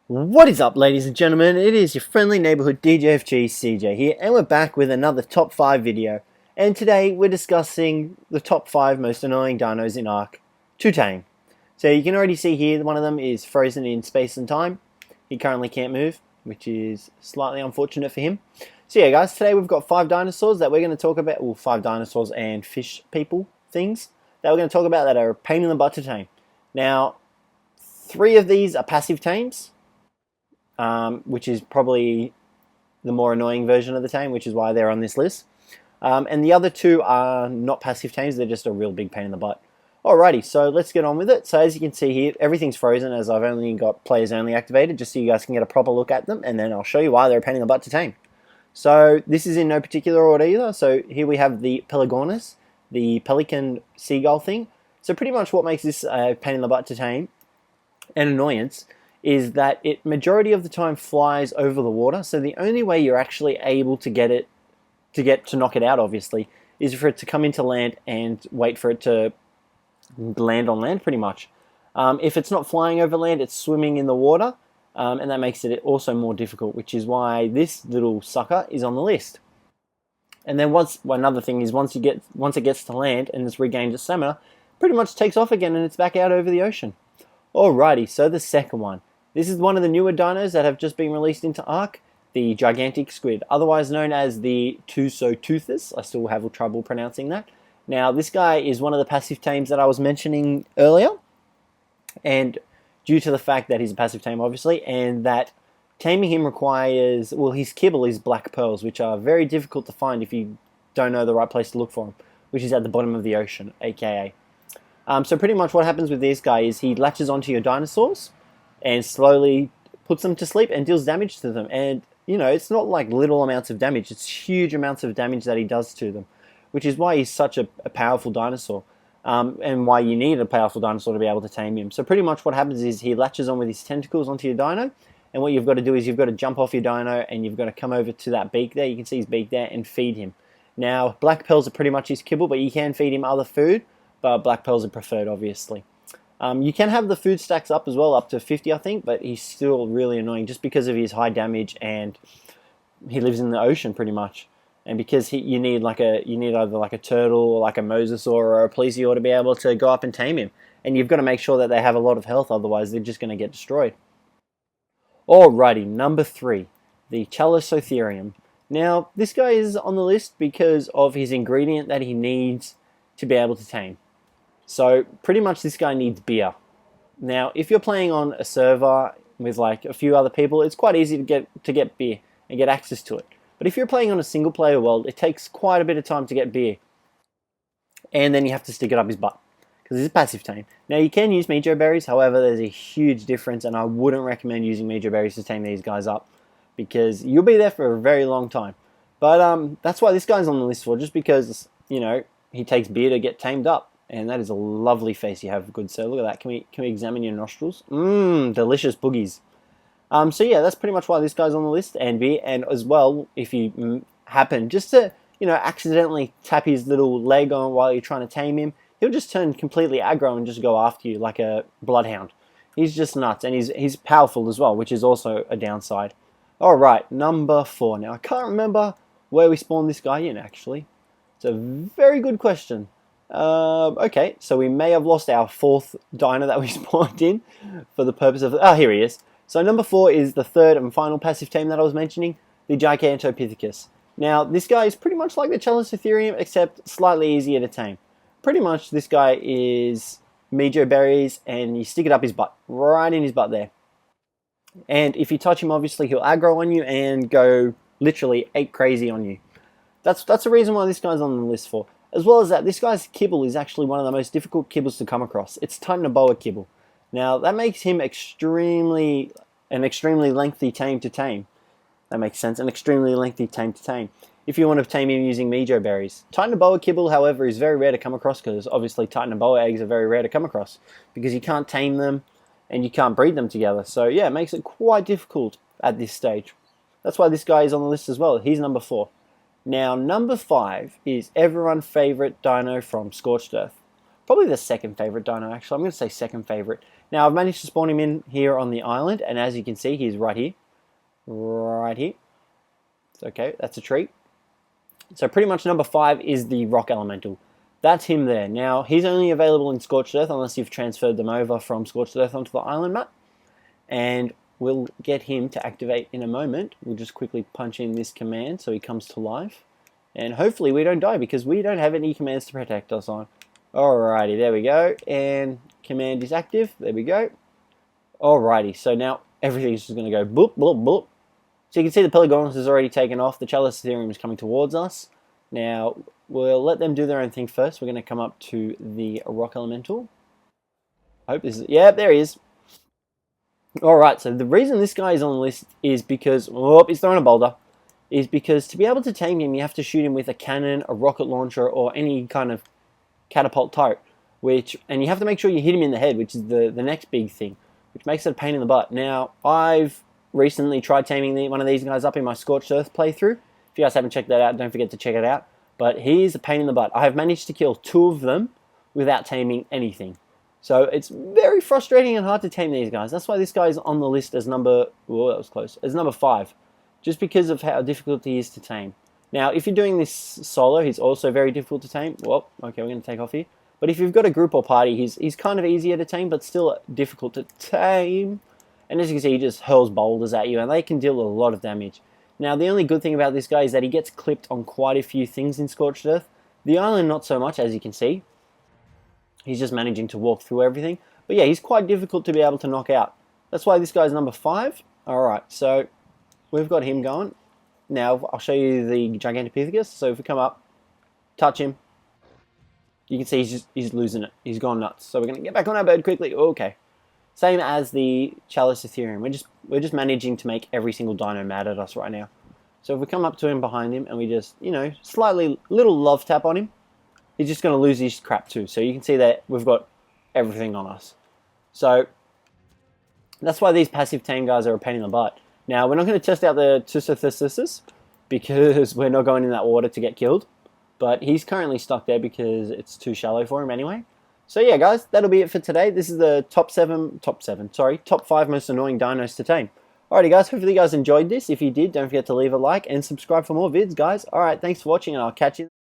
What is up, ladies and gentlemen? It is your friendly neighborhood Cjthecheesedj here, and we're back with another top 5 video. And today we're discussing the top 5 most annoying dinos in Ark to tame. So you can already see here, one of them is frozen in space and time. He currently can't move, which is slightly unfortunate for him. So yeah, guys, today we've got 5 dinosaurs that we're going to talk about. Well, 5 dinosaurs and fish people things that we're going to talk about that are a pain in the butt to tame. Now, 3 of these are passive tames. Which is probably the more annoying version of the tame, which is why they're on this list. And the other 2 are not passive tames, they're just a real big pain in the butt. Alrighty, so let's get on with it. So as you can see here, everything's frozen as I've only got players only activated, just so you guys can get a proper look at them, and then I'll show you why they're a pain in the butt to tame. So this is in no particular order either. So here we have the Pelagornis, the pelican seagull thing. So pretty much what makes this a pain in the butt to tame, an annoyance, is that it majority of the time flies over the water. So the only way you're actually able to get it to knock it out, obviously, is for it to come into land and wait for it to land on land, pretty much. If it's not flying over land, it's swimming in the water, and that makes it also more difficult, which is why this little sucker is on the list. And then another thing is once it gets to land and it's regained its stamina, pretty much takes off again and it's back out over the ocean. Alrighty, so the second one. This is one of the newer dinos that have just been released into Ark, the gigantic squid, otherwise known as the Cjthecheesedj. I still have trouble pronouncing that. Now, this guy is one of the passive tames that I was mentioning earlier, and due to the fact that he's a passive tame, obviously, and that taming him requires, well, his kibble is black pearls, which are very difficult to find if you don't know the right place to look for them, which is at the bottom of the ocean, aka. So pretty much what happens with this guy is he latches onto your dinosaurs and slowly puts them to sleep and deals damage to them. And, you know, it's not like little amounts of damage, it's huge amounts of damage that he does to them, which is why he's such a powerful dinosaur, and why you need a powerful dinosaur to be able to tame him. So pretty much what happens is he latches on with his tentacles onto your dino, and what you've got to do is you've got to jump off your dino and you've got to come over to that beak there, you can see his beak there, and feed him. Now, black pearls are pretty much his kibble, but you can feed him other food, but black pearls are preferred, obviously. You can have the food stacks up as well, up to 50 I think, but he's still really annoying just because of his high damage, and he lives in the ocean pretty much. And because you need either like a turtle or like a mosasaur or a plesiosaur to be able to go up and tame him. And you've got to make sure that they have a lot of health, otherwise they're just going to get destroyed. Alrighty, number 3, the Cjthecheesedj. Now, this guy is on the list because of his ingredient that he needs to be able to tame. So pretty much this guy needs beer. Now, if you're playing on a server with like a few other people, it's quite easy to get beer and get access to it. But if you're playing on a single player world, it takes quite a bit of time to get beer. And then you have to stick it up his butt, because it's a passive tame. Now, you can use Mejo berries, however, there's a huge difference, and I wouldn't recommend using Mejo berries to tame these guys up, because you'll be there for a very long time. But that's why this guy's on the list for, just because, you know, he takes beer to get tamed up. And that is a lovely face you have, good sir. Look at that. Can we examine your nostrils? Delicious boogies. So yeah, that's pretty much why this guy's on the list, and beer. And as well, if you happen just to, you know, accidentally tap his little leg on while you're trying to tame him, he'll just turn completely aggro and just go after you like a bloodhound. He's just nuts, and he's powerful as well, which is also a downside. Alright, number 4. Now, I can't remember where we spawned this guy in, actually. It's a very good question. Okay, so we may have lost our 4th dino that we spawned in for the purpose of... Oh, here he is. So number 4 is the 3rd and final passive tame that I was mentioning, the Gigantopithecus. Now, this guy is pretty much like the Cjthecheesedj, except slightly easier to tame. Pretty much, this guy is Mejo berries, and you stick it up his butt, right in his butt there. And if you touch him, obviously, he'll aggro on you and go literally ape crazy on you. That's the reason why this guy's on the list for. As well as that, this guy's kibble is actually one of the most difficult kibbles to come across. It's Titanoboa kibble. Now, that makes him an extremely lengthy tame to tame. That makes sense, an extremely lengthy tame to tame. If you want to tame him using Mejo berries. Titanoboa kibble, however, is very rare to come across, because obviously Titanoboa eggs are very rare to come across, because you can't tame them and you can't breed them together. So yeah, it makes it quite difficult at this stage. That's why this guy is on the list as well. He's number 4. Now, number 5 is everyone's favorite dino from Scorched Earth. Probably the second favorite dino, actually. I'm going to say second favorite. Now I've managed to spawn him in here on the island, and as you can see, he's right here. Right here. It's okay, that's a tree. So pretty much number 5 is the rock elemental. That's him there. Now, he's only available in Scorched Earth unless you've transferred them over from Scorched Earth onto the island map. And we'll get him to activate in a moment. We'll just quickly punch in this command so he comes to life. And hopefully we don't die because we don't have any commands to protect us on. Alrighty, there we go. And command is active. There we go. Alrighty, so now everything's just going to go boop, boop, boop. So you can see the Pelagonus has already taken off. The Cjthecheesedj is coming towards us. Now, we'll let them do their own thing first. We're going to come up to the rock elemental. I hope this is... Yeah, there he is. Alright, so the reason this guy is on the list is because... Oh, he's throwing a boulder. Is because to be able to tame him, you have to shoot him with a cannon, a rocket launcher, or any kind of catapult turret. And you have to make sure you hit him in the head, which is the next big thing, which makes it a pain in the butt. Now, I've recently tried taming one of these guys up in my Scorched Earth playthrough. If you guys haven't checked that out, don't forget to check it out. But he's a pain in the butt. I have managed to kill 2 of them without taming anything. So it's very frustrating and hard to tame these guys. That's why this guy is on the list as number... Oh, that was close. As number 5. Just because of how difficult he is to tame. Now, if you're doing this solo, he's also very difficult to tame. Well, okay, we're going to take off here. But if you've got a group or party, he's kind of easier to tame, but still difficult to tame. And as you can see, he just hurls boulders at you, and they can deal a lot of damage. Now, the only good thing about this guy is that he gets clipped on quite a few things in Scorched Earth. The island, not so much, as you can see. He's just managing to walk through everything. But yeah, he's quite difficult to be able to knock out. That's why this guy's number 5. Alright, so we've got him going. Now, I'll show you the Gigantopithecus. So if we come up, touch him, you can see he's losing it. He's gone nuts. So we're going to get back on our bird quickly. Okay. Same as the Cjthecheesedj. We're just managing to make every single dino mad at us right now. So if we come up to him behind him and we just, you know, slightly little love tap on him, he's just going to lose his crap too. So you can see that we've got everything on us. So that's why these passive tame guys are a pain in the butt. Now, we're not going to test out the Cjthecheesedj because we're not going in that water to get killed. But he's currently stuck there because it's too shallow for him anyway. So yeah, guys, that'll be it for today. This is the top 5 most annoying dinos to tame. Alrighty, guys, hopefully you guys enjoyed this. If you did, don't forget to leave a like and subscribe for more vids, guys. Alright, thanks for watching, and I'll catch you